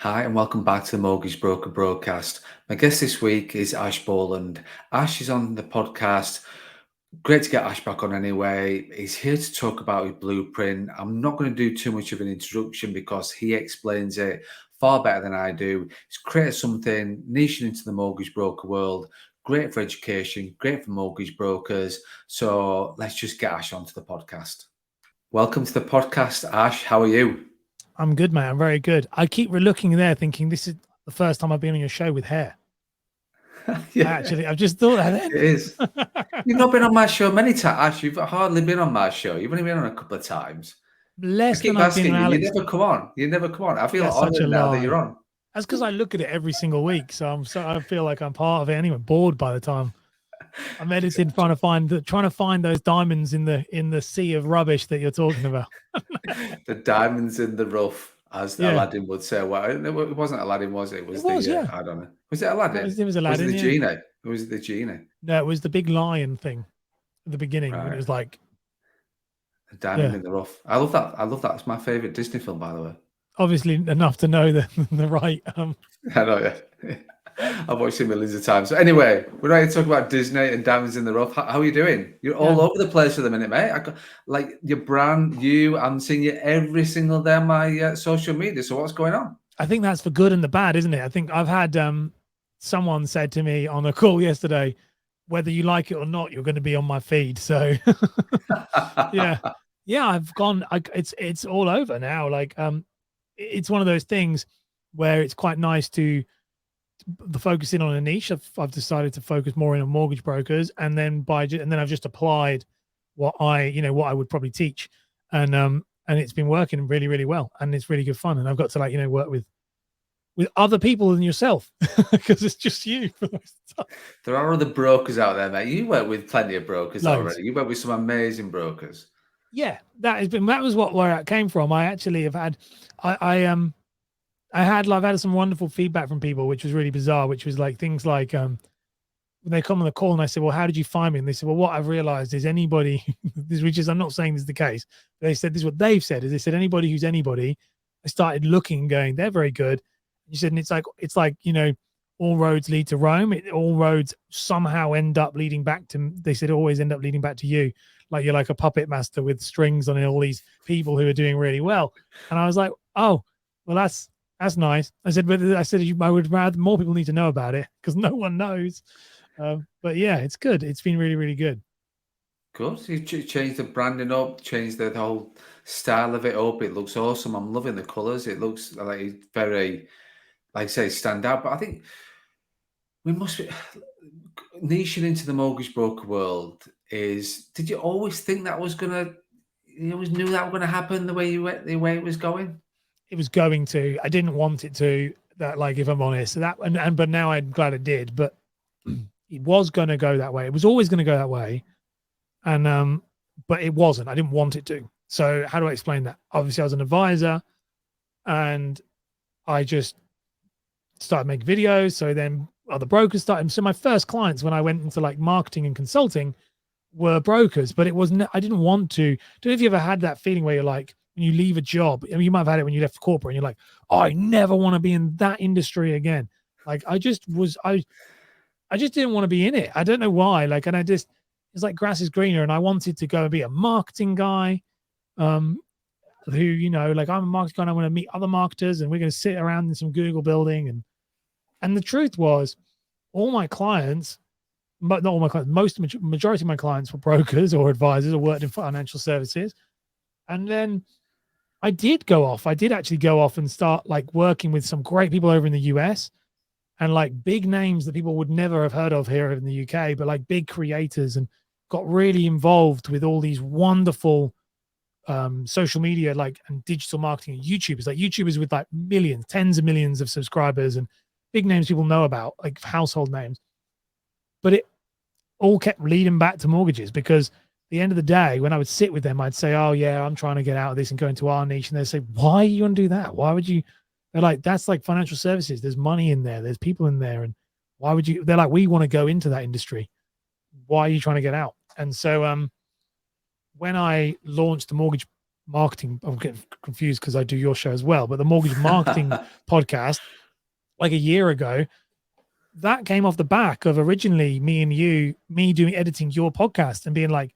Hi, and welcome back to the Mortgage Broker Broadcast. My guest this week is Ash Borland. Ash is on the podcast. Great to get Ash back on anyway. He's here to talk about his blueprint. I'm not going to do too much of an introduction because he explains it far better than I do. He's created something niche into the mortgage broker world, great for education, great for mortgage brokers. So let's just get Ash onto the podcast. Welcome to the podcast, Ash. How are you? I'm good, mate. I'm very good. I keep looking there thinking this is the first time I've been on your show with hair. Yeah, I've just thought that then. it is. You've not been on my show many times. Ash, you've hardly been on my show. You've only been on a couple of times. I Less than keep I've been asking on you. You Alex. never come on. You never come on. I feel That's such a honoured now that you're lie. on. That's because I look at it every single week. So I feel like I'm part of it anyway. Bored by the time I'm editing, trying to find those diamonds in the sea of rubbish that you're talking about. The diamonds in the rough, as Yeah. Aladdin would say. Well, it wasn't Aladdin, was it? It was yeah. I don't know. Was it Aladdin? It was Aladdin. Was it the yeah. genie? Or was it the genie? No, it was the big lion thing at the beginning when Right. it was like The diamond in the rough. I love that. I love that. It's my favourite Disney film, by the way. obviously enough to know the right. I know, yeah. I've watched it millions of times. So anyway, we're ready to talk about Disney and diamonds in the rough. How are you doing? You're all over the place for the minute, mate. Like your brand, I'm seeing you every single day on my social media. So what's going on? I think that's the good and the bad, isn't it? I think I've had someone said to me on a call yesterday, whether you like it or not, you're going to be on my feed. So yeah, I've gone. It's all over now. Like it's one of those things where it's quite nice to focus in on a niche. I've decided to focus more in on mortgage brokers, and then I've just applied what I would probably teach, and it's been working really, really well, and it's really good fun. And I've got to work with other people than yourself because it's just you for most of the time. There are other brokers out there, mate. You work with plenty of brokers Loads. already. You work with some amazing brokers. Yeah, that was where it came from. I actually have had I've had some wonderful feedback from people, which was really bizarre, which was like things like when they come on the call and I said, well, how did you find me? And they said, well, what I've realized is anybody, which is, I'm not saying this is the case, but they said, this is what they've said, is they said, anybody who's anybody, I started looking and going, they're very good. You said, and it's like, all roads lead to Rome. All roads somehow end up leading back to, they said, always end up leading back to you. Like you're like a puppet master with strings on all these people who are doing really well. And I was like, oh, well, that's nice. I said, I would rather more people need to know about it because no one knows. But yeah, it's good. It's been really, really good. Good. You changed the branding up, changed the whole style of it up. It looks awesome. I'm loving the colours. It looks like it's very, like I say, stand out. But I think we must be niching into the mortgage broker world. Did you always think that was gonna? You always knew that was gonna happen the way it was going. It was going to. I didn't want it to. That, like, if I'm honest, but now I'm glad it did. But it was going to go that way. It was always going to go that way, and but it wasn't. I didn't want it to. So how do I explain that? Obviously, I was an advisor, and I just started making videos. So then other brokers started. So my first clients when I went into like marketing and consulting were brokers, but it wasn't. I didn't want to. Don't know if you ever had that feeling where you're like, when you leave a job, I mean, you might have had it when you left corporate and you're like, oh, I never want to be in that industry again. Like I just didn't want to be in it. I don't know why. Like, and it's like grass is greener. And I wanted to go and be a marketing guy, who, like I'm a marketing guy and I want to meet other marketers and we're going to sit around in some Google building. And the truth was all my clients, but not all my clients, majority of my clients were brokers or advisors or worked in financial services. And then I did actually go off and start like working with some great people over in the US and like big names that people would never have heard of here in the UK, but like big creators, and got really involved with all these wonderful social media, like, and digital marketing and YouTubers with like millions, tens of millions of subscribers and big names people know about, like household names. But it all kept leading back to mortgages because at the end of the day, when I would sit with them, I'd say, oh yeah, I'm trying to get out of this and go into our niche. And they'd say, why are you going to do that? Why would you? They're like, that's like financial services. There's money in there. There's people in there. And why would you? They're like, we want to go into that industry. Why are you trying to get out? And so when I launched the mortgage marketing. I'm getting confused because I do your show as well, but the mortgage marketing podcast, like a year ago, that came off the back of originally me doing editing your podcast and being like,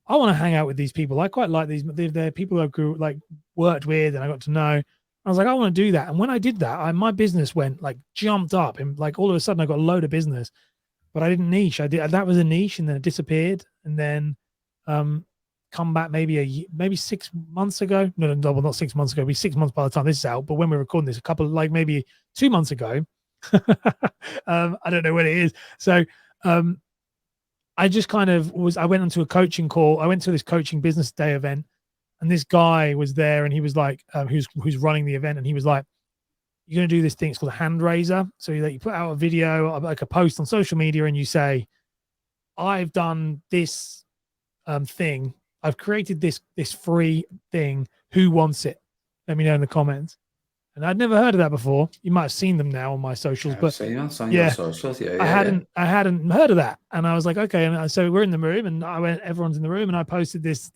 I want to hang out with these people. I quite like these. They're people I grew like worked with and I got to know. I was like, I want to do that. And when I did that, my business went like jumped up and like all of a sudden I got a load of business, but I didn't niche. I did that was a niche and then it disappeared. And then come back maybe 6 months ago. No, not 6 months ago. It'll be 6 months by the time this is out. But when we're recording this, a couple like maybe 2 months ago. I don't know when it is. So I just kind of I went onto a coaching call. I went to this coaching business day event and this guy was there and he was like, who's running the event. And he was like, you're going to do this thing. It's called a hand raiser. So you put out a video, like a post on social media and you say, I've done this thing. I've created this free thing. Who wants it? Let me know in the comments. And I'd never heard of that before. You might have seen them now on my socials, but your socials. I hadn't heard of that. And I was like, okay. And so we're in the room, and everyone's in the room, and I posted this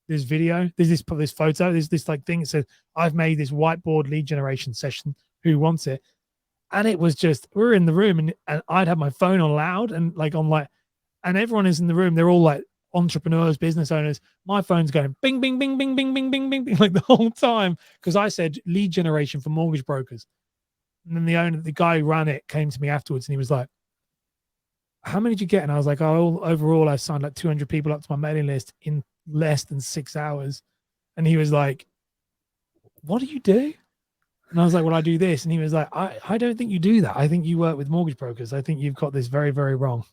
video. There's this photo. There's this like thing that says, I've made this whiteboard lead generation session. Who wants it? And it was just we're in the room, and I'd have my phone on loud and and everyone is in the room. They're all like entrepreneurs, business owners. My phone's going bing, bing, bing, bing, bing, bing, bing, bing, bing, like the whole time because I said lead generation for mortgage brokers. And then the guy who ran it came to me afterwards and he was like, how many did you get? And I was like, oh, overall, I signed like 200 people up to my mailing list in less than 6 hours. And he was like, what do you do? And I was like, well, I do this. And he was like, I don't think you do that. I think you work with mortgage brokers. I think you've got this very, very wrong.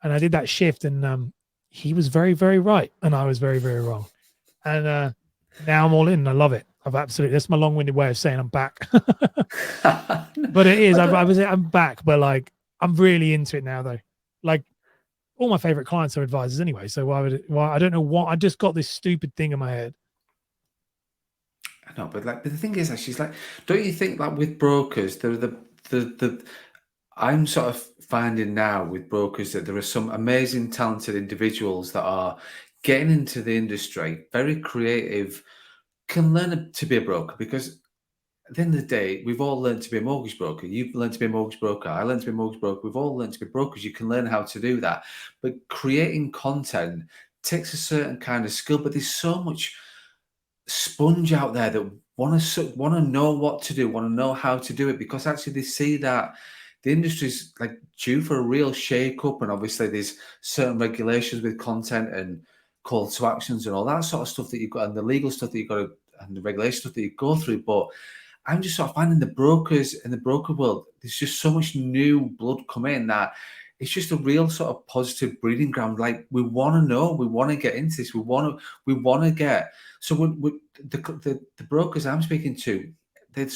And I did that shift and he was very, very right. And I was very, very wrong. And now I'm all in. And I love it. That's my long-winded way of saying I'm back. But it is. I'm back. But like, I'm really into it now, though. Like, all my favorite clients are advisors anyway. So why I don't know what. I just got this stupid thing in my head. I know, but the thing is, she's like, don't you think like with brokers, I'm sort of finding now with brokers that there are some amazing, talented individuals that are getting into the industry, very creative, can learn to be a broker because at the end of the day, we've all learned to be a mortgage broker. You've learned to be a mortgage broker. I learned to be a mortgage broker. We've all learned to be brokers. You can learn how to do that. But creating content takes a certain kind of skill, but there's so much sponge out there that want to know what to do, want to know how to do it because actually they see that the industry's like due for a real shake up, and obviously there's certain regulations with content and call to actions and all that sort of stuff that you've got, and the legal stuff that you've got to, and the regulation stuff that you go through. But I'm just sort of finding the brokers in the broker world, there's just so much new blood coming in that it's just a real sort of positive breeding ground. Like we want to know, we want to get into this, we want to get. So the brokers I'm speaking to, they're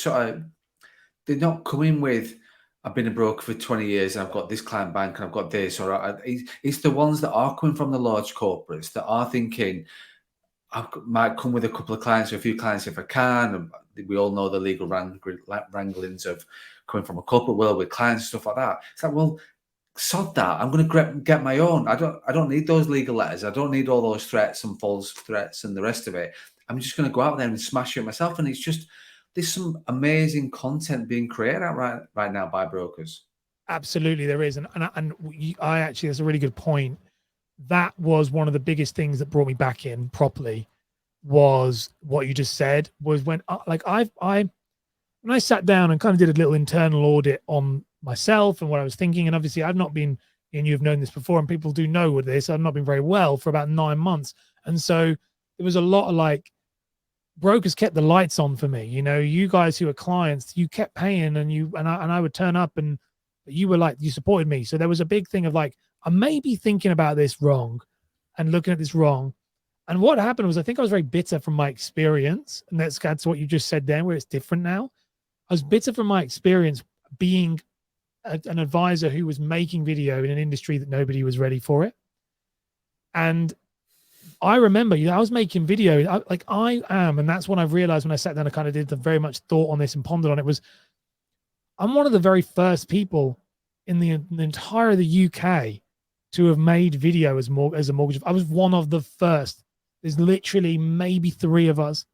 not coming with, I've been a broker for 20 years and I've got this client bank and I've got this, or it's the ones that are coming from the large corporates that are thinking, might come with a couple of clients or a few clients if I can. And we all know the legal wranglings of coming from a corporate world with clients and stuff like that. It's like, well, sod that. I'm going to get my own. I don't need those legal letters. I don't need all those threats and false threats and the rest of it. I'm just going to go out there and smash it myself. And it's just, there's some amazing content being created out right now by brokers. Absolutely, there is, and I actually, that's a really good point. That was one of the biggest things that brought me back in properly. Was what you just said. Was when when I sat down and kind of did a little internal audit on myself and what I was thinking. And obviously, I've not been, and you've known this before, and people do know with this. I've not been very well for about 9 months, and so there was a lot of like, brokers kept the lights on for me. You know, you guys who are clients, you kept paying, and I would turn up, and you were like, you supported me. So there was a big thing of like, I may be thinking about this wrong and looking at this wrong. And what happened was, I think I was very bitter from my experience, and that's what you just said then, where it's different now. I was bitter from my experience being an advisor who was making video in an industry that nobody was ready for it. And I remember, I was making video and that's when I realized when I sat down, I kind of did the very much thought on this and pondered on it, was I'm one of the very first people in the entire of the UK to have made video as a mortgage. I was one of the first. There's literally maybe 3 of us,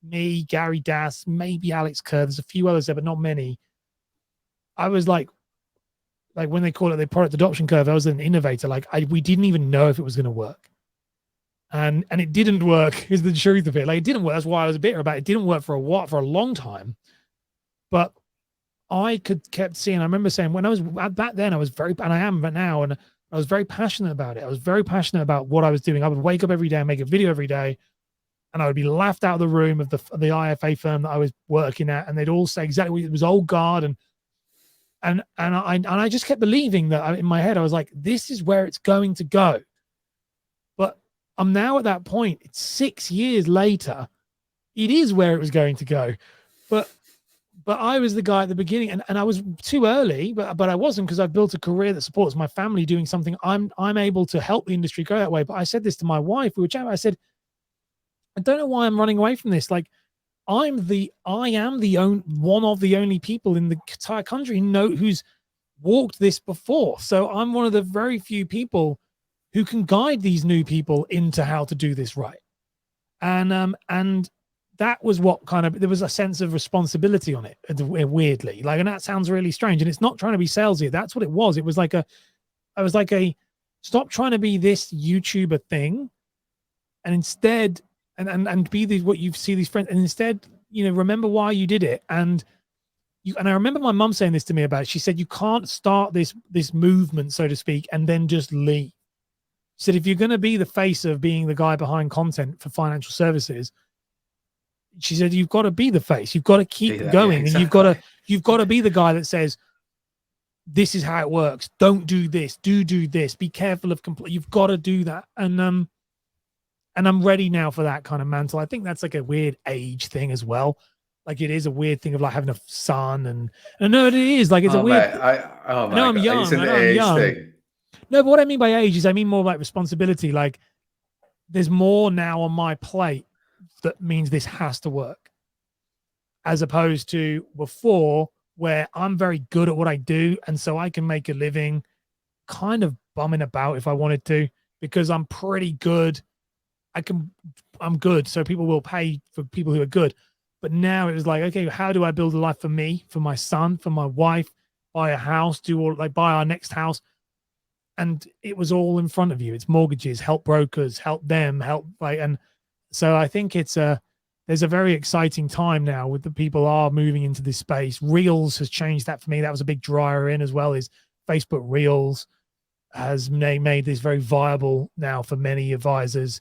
me, Gary Das, maybe Alex Kerr. There's a few others there, but not many. I was like when they call it the product adoption curve, I was an innovator. We didn't even know if it was going to work. And it didn't work is the truth of it. Like, it didn't work. That's why I was bitter about it. It didn't work for a long time. But I kept seeing, I remember saying when I was back then, I was very, and I am now, and I was very passionate about it. I was very passionate about what I was doing. I would wake up every day and make a video every day, and I would be laughed out of the room of the IFA firm that I was working at, and they'd all say exactly what it was, old guard, and I just kept believing that in my head. I was like, this is where it's going to go. But I'm now at that point. It's 6 years later. It is where it was going to go. But I was the guy at the beginning, and I was too early, but I wasn't, because I've built a career that supports my family doing something. I'm able to help the industry go that way. But I said this to my wife. We were chatting. I said, I don't know why I'm running away from this. Like, I am one of the only people in the entire country who's walked this before. So I'm one of the very few people who can guide these new people into how to do this right. And that was what there was a sense of responsibility on it, weirdly. And that sounds really strange. And it's not trying to be salesy. That's what it was. It was I was like stop trying to be this YouTuber thing, and instead, and be what you see these friends, and instead, remember why you did it. And I remember my mum saying this to me about it. She said, you can't start this movement, so to speak, and then just leave. She said, if you're going to be the face of being the guy behind content for financial services, she said, you've got to be the face. You've got to keep going. Yeah, exactly. And you've got to be the guy that says, this is how it works. Don't do this. Do this. Be careful of You've got to do that. And I'm ready now for that kind of mantle. I think that's like a weird age thing as well. Like, it is a weird thing of like having a son, and I know it is. Like, it's a weird. Mate, I know I'm young. It's an age thing. No, but what I mean by age is I mean more like responsibility. Like, there's more now on my plate that means this has to work, as opposed to before, where I'm very good at what I do, and so I can make a living kind of bumming about if I wanted to, because I'm pretty good. I'm good, so people will pay for people who are good. But now it was like, okay, how do I build a life for me, for my son, for my wife, buy a house, buy our next house? And it was all in front of you. It's mortgages, help brokers, help them, and so I think there's a very exciting time now with the people are moving into this space. Reels has changed that for me. That was a big dryer in, as well as Facebook Reels has made this very viable now for many advisors.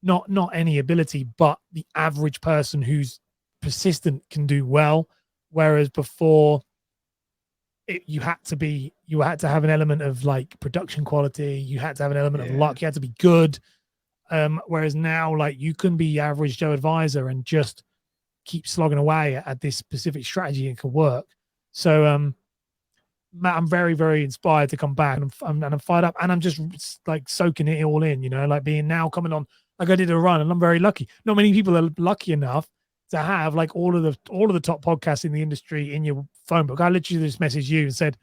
Not any ability, but the average person who's persistent can do well. Whereas before, you had to have an element of like production quality. You had to have an element of luck. You had to be good. Whereas now, like, you can be average Joe advisor and just keep slogging away at this specific strategy and can work. So, Matt, I'm very, very inspired to come back, and I'm fired up, and I'm just like soaking it all in, like coming on, like I did a run, and I'm very lucky. Not many people are lucky enough to have like all of the top podcasts in the industry in your phone book. I literally just messaged you and said,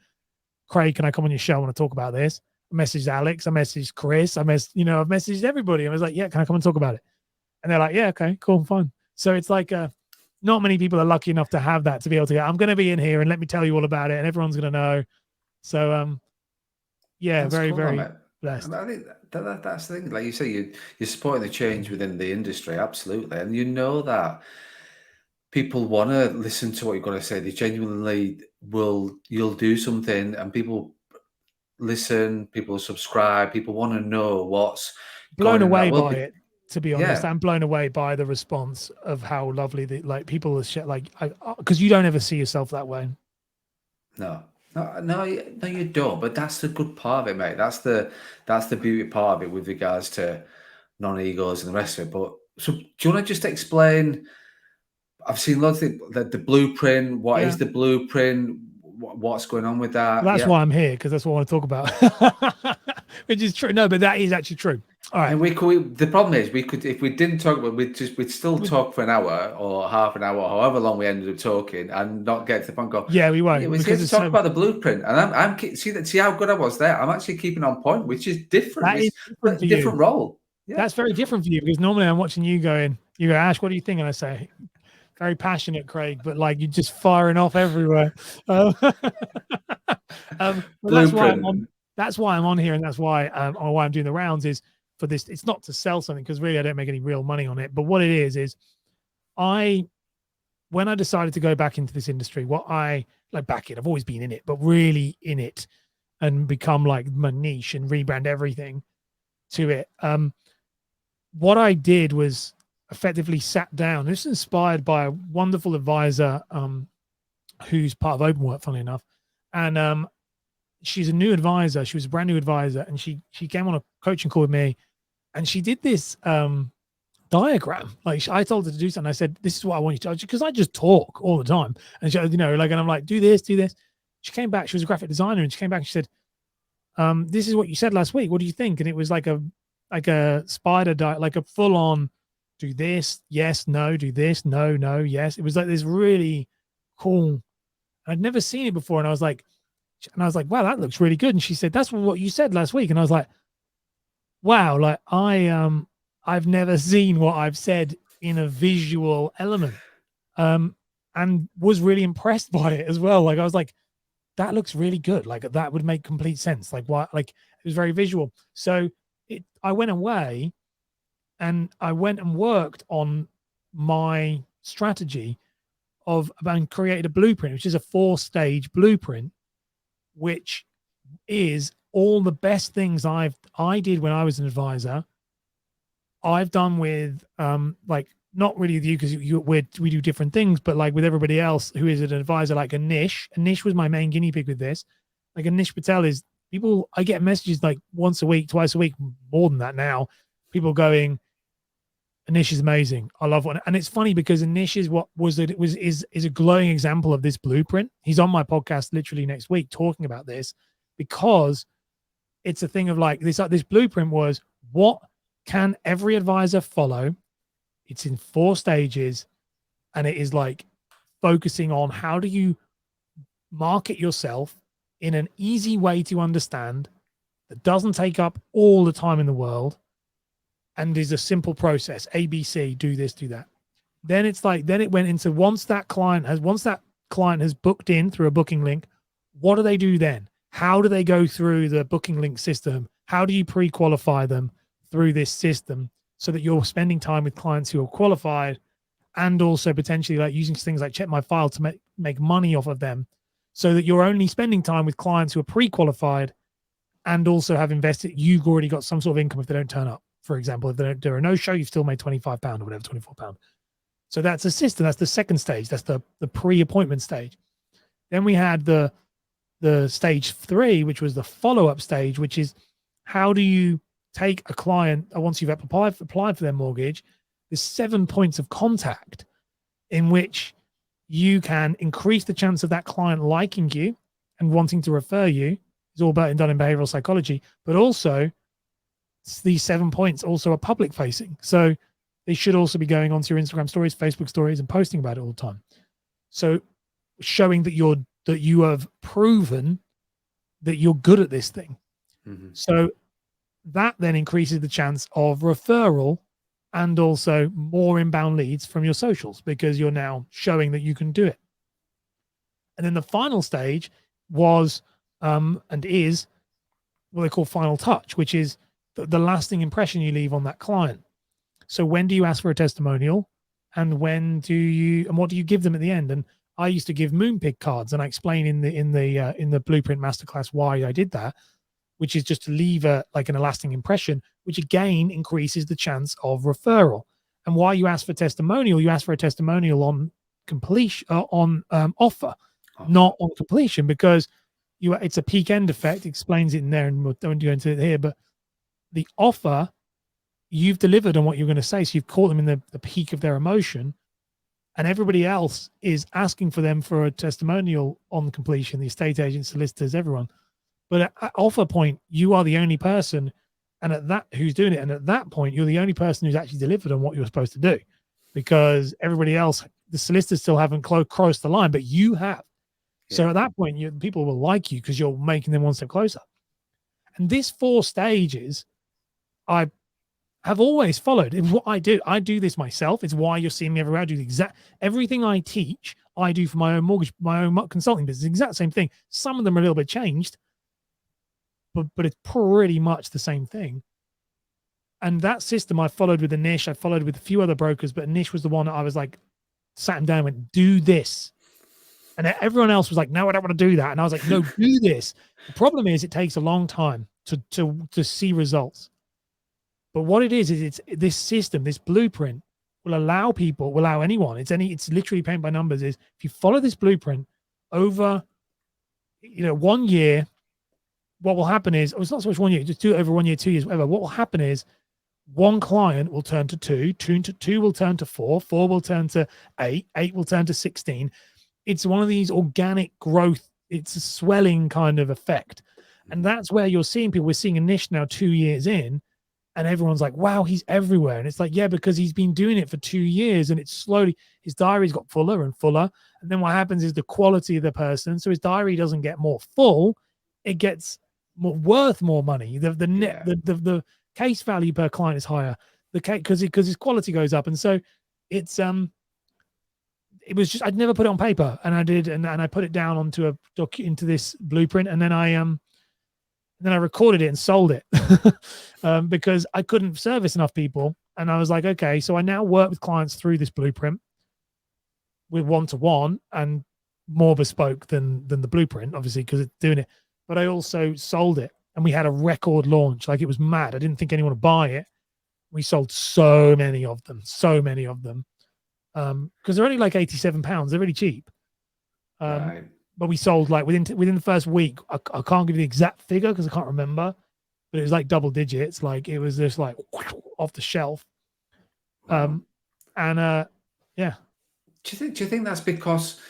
Craig, can I come on your show? I want to talk about this. I messaged Alex, I messaged Chris, I've messaged everybody. I was like, yeah, can I come and talk about it? And they're like, yeah, okay, cool, fine. So it's like, not many people are lucky enough to have that, to be able to go, I'm going to be in here and let me tell you all about it, and everyone's going to know. So, yeah, that's very, cool, very blessed. I think that's the thing. Like you say, you're supporting the change within the industry, absolutely. And that people want to listen to what you're going to say. They genuinely you'll do something, and people listen, people subscribe, people want to know what's blown away by it. To be honest, I'm blown away by the response of how lovely people are because you don't ever see yourself that way. No, you don't. But that's the good part of it, mate. That's the beauty part of it with regards to non-egos and the rest of it. But so, do you want to just explain? I've seen lots of the blueprint. What is the blueprint? What's going on with that? Well, that's why I'm here, because that's what I want to talk about, which is true. No, but that is actually true. All right. And the problem is, if we didn't talk about, we'd still talk for an hour or half an hour, or however long we ended up talking, and not get to the point. Go, yeah, we won't. We're here to talk about the blueprint, and I'm see how good I was there. I'm actually keeping on point, which is different. That is different role. That's very different for you, because normally I'm watching you going, you go, Ash, what do you think? And I say, very passionate, Craig, but like you're just firing off everywhere. Um, but that's why I'm Blueprint. on. That's why I'm on here, and that's why I'm doing the rounds is for this. It's not to sell something, because really I don't make any real money on it. But what it is I when I decided to go back into this industry, what I like back in, I've always been in it, but really in it, and become like my niche and rebrand everything to it. What I did was effectively sat down. This is inspired by a wonderful advisor who's part of Openwork, funnily enough. And she's a new advisor. She was a brand new advisor, and she came on a coaching call with me, and she did this diagram. Like I told her to do something. I said, "This is what I want you to," because I just talk all the time, and she, and I'm like, "Do this, do this." She came back. She was a graphic designer, and she came back and she said, "This is what you said last week. What do you think?" And it was like a spider diet, like a full on, do this, yes, no, do this, no, no, yes. It was like this really cool. I'd never seen it before, and I was like, wow, that looks really good. And she said, "That's what you said last week." And I was like, wow, like I've never seen what I've said in a visual element, and was really impressed by it as well. Like I was like, that looks really good. Like that would make complete sense. Like why? Like it was very visual. So I went away, and I went and worked on my strategy and created a blueprint, which is a 4-stage blueprint, which is all the best things I did when I was an advisor. I've done with like not really with you, because we do different things, but like with everybody else who is an advisor, like Anish. Anish was my main guinea pig with this. Like Anish Patel is people. I get messages like once a week, twice a week, more than that now. People going, Anish is amazing. I love one. And it's funny because Anish is a glowing example of this blueprint. He's on my podcast literally next week talking about this, because it's a thing of like this blueprint was, what can every advisor follow? It's in 4 stages, and it is like focusing on how do you market yourself in an easy way to understand that doesn't take up all the time in the world, and is a simple process. ABC, do this, do that. Then it's like, then it went into once that client has booked in through a booking link, what do they do then? How do they go through the booking link system? How do you pre-qualify them through this system so that you're spending time with clients who are qualified, and also potentially like using things like Check My File to make money off of them, so that you're only spending time with clients who are pre-qualified and also have invested. You've already got some sort of income if they don't turn up. For example, if they don't do a no-show, you've still made £25 or whatever, £24. So that's a system. That's the second stage. That's the pre-appointment stage. Then we had the stage 3, which was the follow-up stage, which is how do you take a client once you've applied for their mortgage. There's 7 points of contact in which you can increase the chance of that client liking you and wanting to refer you. It's all done in behavioral psychology, but also these 7 points also are public facing. So they should also be going onto your Instagram stories, Facebook stories, and posting about it all the time. So showing that you have proven that you're good at this thing. Mm-hmm. So that then increases the chance of referral and also more inbound leads from your socials, because you're now showing that you can do it. And then the final stage was and is what they call final touch, which is the lasting impression you leave on that client. So when do you ask for a testimonial, and what do you give them at the end? And I used to give Moonpig cards, and I explain in the Blueprint Masterclass why I did that, which is just to leave a lasting impression, which again increases the chance of referral. And why you ask for testimonial? You ask for a testimonial on completion, on offer, not on completion, because it's a peak end effect. It explains it in there, and we don't go into it here, but the offer, you've delivered on what you're going to say. So you've caught them in the peak of their emotion, and everybody else is asking for them for a testimonial on completion, the estate agents, solicitors, everyone. But at offer point, you are the only person who's doing it. And at that point, you're the only person who's actually delivered on what you're supposed to do, because everybody else, the solicitors still haven't crossed the line, but you have. Yeah. So at that point, people will like you because you're making them one step closer. And this 4 stages, I have always followed. It's what I do. I do this myself. It's why you're seeing me everywhere. I do the exact everything I teach. I do for my own consulting business. The exact same thing. Some of them are a little bit changed, but it's pretty much the same thing. And that system I followed with Anish. I followed with a few other brokers, but Anish was the one that I was like, sat him down and went, do this. And everyone else was like, no, I don't want to do that. And I was like, no, do this. The problem is it takes a long time to see results. But what it is it's this system, this blueprint will allow people, will allow anyone, it's literally paint by numbers, is if you follow this blueprint over, 1 year, what will happen is, it's not so much 1 year, just do it over 1 year, 2 years, whatever. What will happen is one client will turn to two will turn to four will turn to eight will turn to 16. It's one of these organic growth. It's a swelling kind of effect. And that's where you're seeing people. We're seeing Anish now 2 years in, and everyone's like, wow, he's everywhere. And it's like, yeah, because he's been doing it for 2 years, and it's slowly, his diary's got fuller and fuller. And then what happens is the quality of the person, so his diary doesn't get more full, it gets worth more money. The case value per client is higher. Because his quality goes up. And so it's it was just, I'd never put it on paper, and I did, and I put it down onto into this blueprint, and then I recorded it and sold it because I couldn't service enough people. And I was like, okay, so I now work with clients through this blueprint with one-to-one and more bespoke than the blueprint, obviously, because it's doing it. But I also sold it, and we had a record launch. Like, it was mad. I didn't think anyone would buy it. We sold so many of them. Because they're only like £87. They're really cheap. Right. But we sold like within the first week. I can't give you the exact figure because I can't remember, but it was like double digits. Like, it was just like off the shelf. Wow. Yeah. Do you think that's because,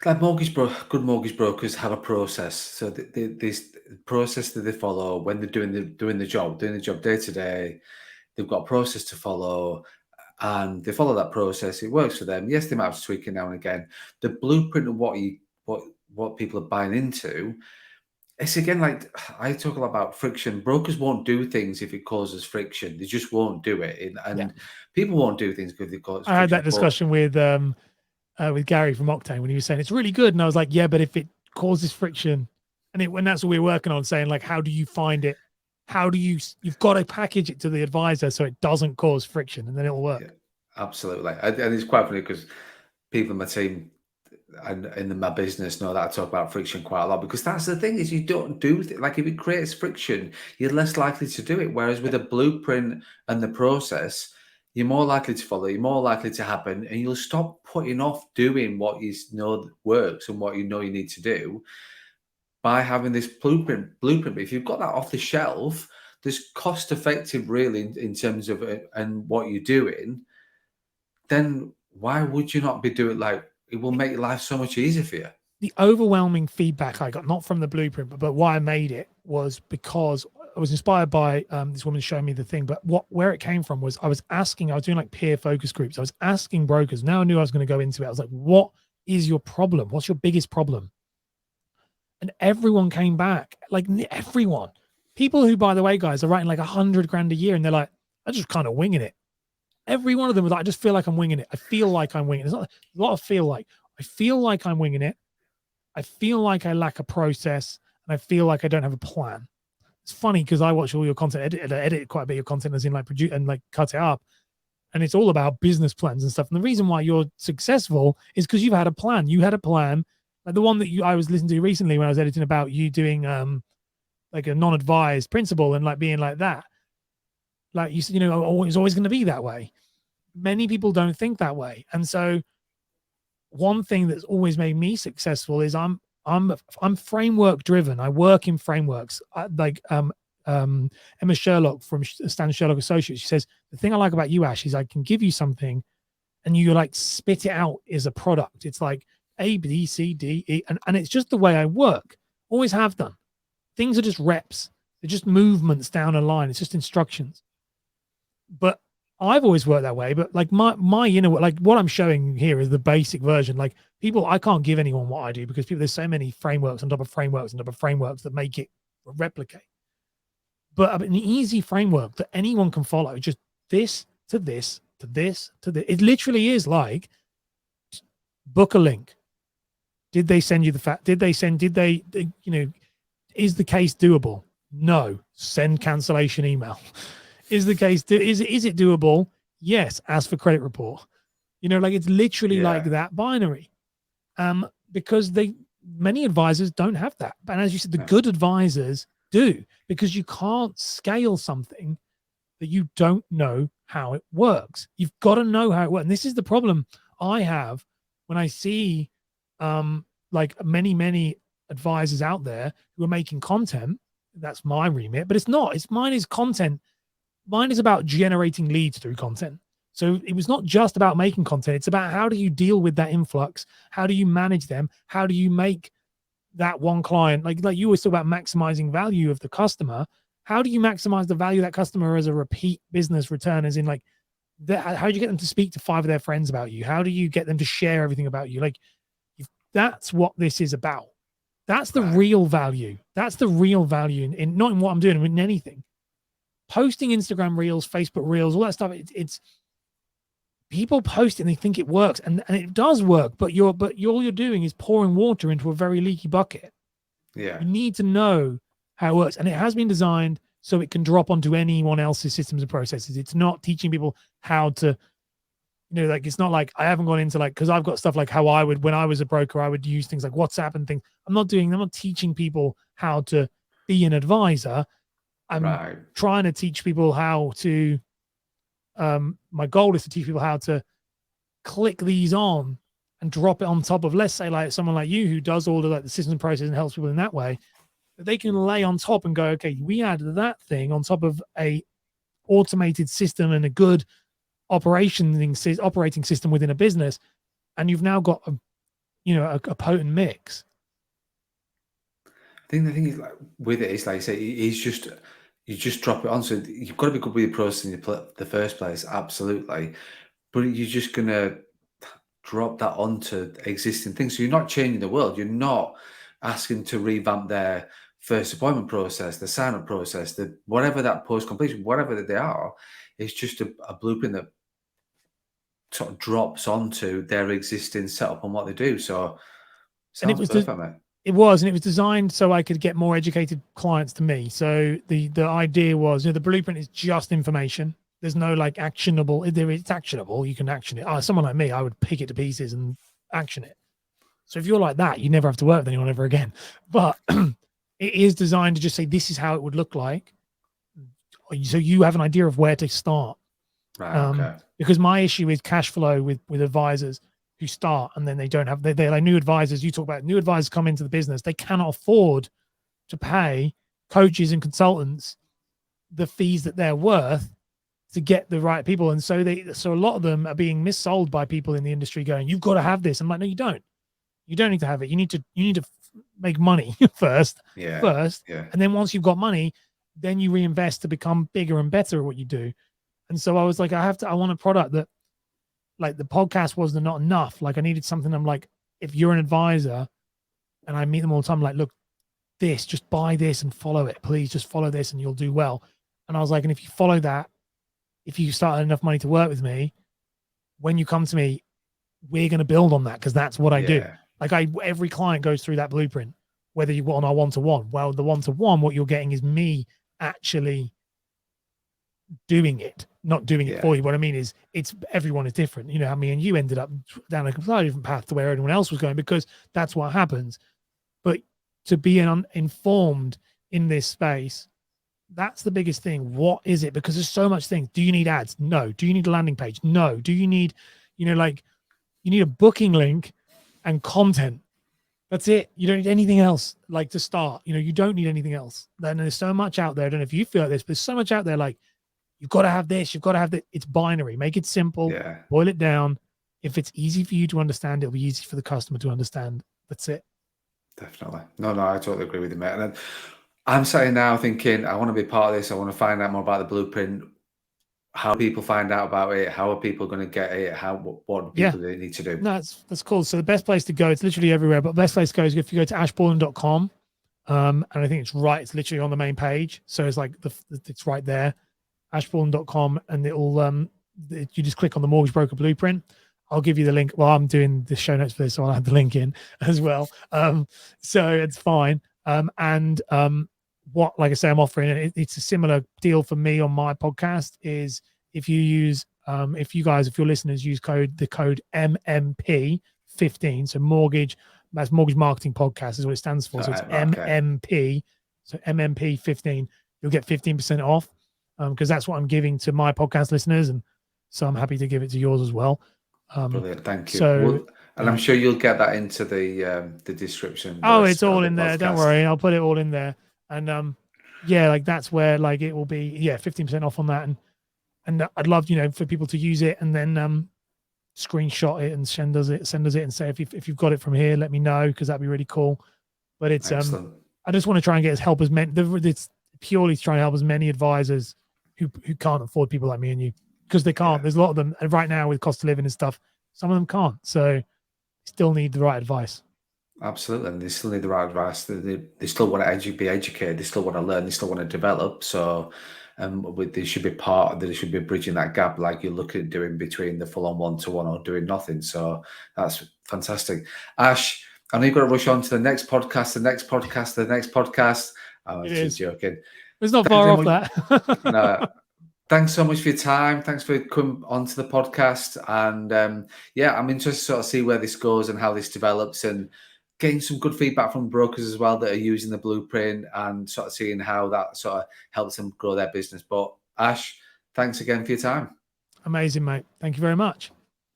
like, good mortgage brokers have a process? So this process that they follow when they're doing the job day to day. They've got a process to follow, and they follow that process. It works for them. Yes, they might have to tweak it now and again. The blueprint of what people are buying into, it's again, like I talk a lot about friction. Brokers won't do things if it causes friction. They just won't do it. And people won't do things if it causes friction. I had that discussion with Gary from Octane when he was saying it's really good, and I was like, yeah, but if it causes friction, and that's what we're working on, saying like, how do you find it? You've got to package it to the advisor so it doesn't cause friction, and then it'll work. Yeah, absolutely. And it's quite funny because people in my team and in my business know that I talk about friction quite a lot, because that's the thing, is you don't do like, if it creates friction, you're less likely to do it. Whereas with a blueprint and the process, you're more likely to follow, you're more likely to happen, and you'll stop putting off doing what you know works and what you know you need to do by having this blueprint. But if you've got that off the shelf, there's cost effective really in terms of it and what you're doing, then why would you not be doing, like, it will make life so much easier for you. The overwhelming feedback I got, not from the blueprint, but why I made it, was because I was inspired by this woman showing me the thing. But where it came from was I was doing like peer focus groups. I was asking brokers. Now I knew I was going to go into it. I was like, what is your problem? What's your biggest problem? And everyone came back, like everyone. People who, by the way, guys, are writing like 100 grand a year, and they're like, I'm just kind of winging it. Every one of them was like, I just feel like I'm winging it. I feel like I'm winging it. There's a lot of feel like. I feel like I'm winging it. I feel like I lack a process, and I feel like I don't have a plan. It's funny because I watch all your content, edit quite a bit of your content, as in like produce and like cut it up. And it's all about business plans and stuff. And the reason why you're successful is because you've had a plan. You had a plan. Like the one that I was listening to recently when I was editing about you doing like a non-advised principle and like being like that. Like you said, it's always going to be that way. Many people don't think that way. And so one thing that's always made me successful is I'm framework driven. I work in frameworks. Emma Sherlock from Stan Sherlock Associates, she says, the thing I like about you, Ash, is I can give you something and you like spit it out as a product. It's like A, B, C, D, E. And it's just the way I work. Always have done. Things are just reps. They're just movements down a line. It's just instructions. But I've always worked that way. But like my inner, like what I'm showing here is the basic version. Like people, I can't give anyone what I do because there's so many frameworks on top of frameworks on top of frameworks that make it replicate. but an easy framework that anyone can follow. Just this to this to this to this. It literally is like book a link. Did they send you the fact? Did they, is the case doable? No. Send cancellation email. Is the case, is it doable? Yes. Ask for credit report. Like it's literally like that binary. Because many advisors don't have that. And as you said, the good advisors do, because you can't scale something that you don't know how it works. You've got to know how it works. And this is the problem I have when I see like many advisors out there who are making content. That's my remit, but it's not. Mine is content. Mine is about generating leads through content. So it was not just about making content. It's about how do you deal with that influx? How do you manage them? How do you make that one client, like you always talk about maximizing value of the customer. How do you maximize the value of that customer as a repeat business return? As in like, how do you get them to speak to 5 of their friends about you? How do you get them to share everything about you? Like, that's what this is about. That's the real value. That's the real value in not in what I'm doing, in anything. Posting Instagram reels, Facebook reels, all that stuff. It's people post it and they think it works, and it does work, but all you're doing is pouring water into a very leaky bucket. Yeah. You need to know how it works, and it has been designed so it can drop onto anyone else's systems and processes. It's not teaching people how to, like, it's not like I haven't gone into like, because I've got stuff like how I would, when I was a broker, I would use things like WhatsApp and things. I'm not teaching people how to be an advisor. I'm trying to teach people how to, my goal is to teach people how to click these on and drop it on top of, let's say, like someone like you who does all the like the system process and helps people in that way, that they can lay on top and go, okay, we add that thing on top of a automated system and a good operating system within a business, and you've now got a potent mix. I think the thing is, like with it, is like you say, you just drop it on. So you've got to be good with your process in the first place, absolutely. But you're just gonna drop that onto existing things. So you're not changing the world. You're not asking to revamp their first appointment process, the sign-up process, the whatever that post-completion, whatever that they are. It's just a blueprint that sort of drops onto their existing setup and what they do. So sounds perfect, mate. It was, and it was designed so I could get more educated clients to me. So the idea was, the blueprint is just information. There's no like actionable. It's actionable. You can action it. Someone like me, I would pick it to pieces and action it. So if you're like that, you never have to work with anyone ever again. But it is designed to just say, this is how it would look like. So you have an idea of where to start. Right, okay. Because my issue is cash flow with advisors who start and then they don't have, they're like new advisors. You talk about new advisors come into the business. They cannot afford to pay coaches and consultants the fees that they're worth to get the right people. And so a lot of them are being missold by people in the industry going, you've got to have this. I'm like, no, you don't. You don't need to have it. You need to make money first. And then once you've got money, then you reinvest to become bigger and better at what you do. And so I was like, I want a product that, like, the podcast wasn't not enough. Like, I needed something. I'm like, if you're an advisor and I meet them all the time, like, look, just buy this and follow it. Please just follow this and you'll do well. And I was like, and if you follow that, if you start enough money to work with me, when you come to me, we're going to build on that, because that's what I do. Like, every client goes through that blueprint, whether you want our one-to-one. Well, the one-to-one, what you're getting is me actually doing it, not doing it for you. What I mean is, everyone is different. How me and you ended up down a completely different path to where everyone else was going, because that's what happens. But to be informed in this space, that's the biggest thing. What is it? Because there's so much things. Do you need ads? No. Do you need a landing page? No. Do you need, you need a booking link and content. That's it. You don't need anything else, like, to start. You don't need anything else. Then there's so much out there. I don't know if you feel like this, but there's so much out there. Like, you've got to have this. You've got to have that. It's binary. Make it simple. Boil it down. If it's easy for you to understand, it'll be easy for the customer to understand. That's it. Definitely. No, I totally agree with you, mate. And I'm sitting now thinking, I want to be part of this. I want to find out more about the blueprint. How do people find out about it? How are people going to get it? What do they need to do? No, that's cool. So the best place to go, it's literally everywhere, but the best place to go is if you go to ashborland.com And I think it's right. It's literally on the main page, so it's like it's right there, ashborland.com, and you just click on the mortgage broker blueprint. I'll give you the link. Well, I'm doing the show notes for this, so I'll have the link in as well. So it's fine. What, like I say, I'm offering it's a similar deal for me on my podcast. Is if you use if your listeners use the code MMP15, so mortgage, that's mortgage marketing podcast is what it stands for. So it's MMP, so MMP15, you'll get 15% off, because that's what I'm giving to my podcast listeners, and so I'm happy to give it to yours as well. Brilliant, thank you. So, I'm sure you'll get that into the description. Oh, it's all in there. Don't worry, I'll put it all in there. And yeah, like that's where like it will be 15% off on that, and I'd love for people to use it and then screenshot it and send us it and say if you've got it from here, let me know, because that'd be really cool. But it's excellent. I just want to try and help as many. It's purely to try and help as many advisors who can't afford people like me and you, because they can't. There's a lot of them right now with cost of living and stuff. Some of them can't, so still need the right advice. Absolutely, and they still need the right advice. They still want to be educated. They still want to learn. They still want to develop. So, they should be they should be bridging that gap, like you're looking at doing between the full-on one-to-one or doing nothing. So that's fantastic. Ash, I know you've got to rush on to the next podcast, the next podcast. I'm just joking. It's not far off that. No. Thanks so much for your time. Thanks for coming onto the podcast. And I'm interested to sort of see where this goes and how this develops, and getting some good feedback from brokers as well that are using the blueprint, and sort of seeing how that sort of helps them grow their business. But Ash, thanks again for your time. Amazing, mate. Thank you very much.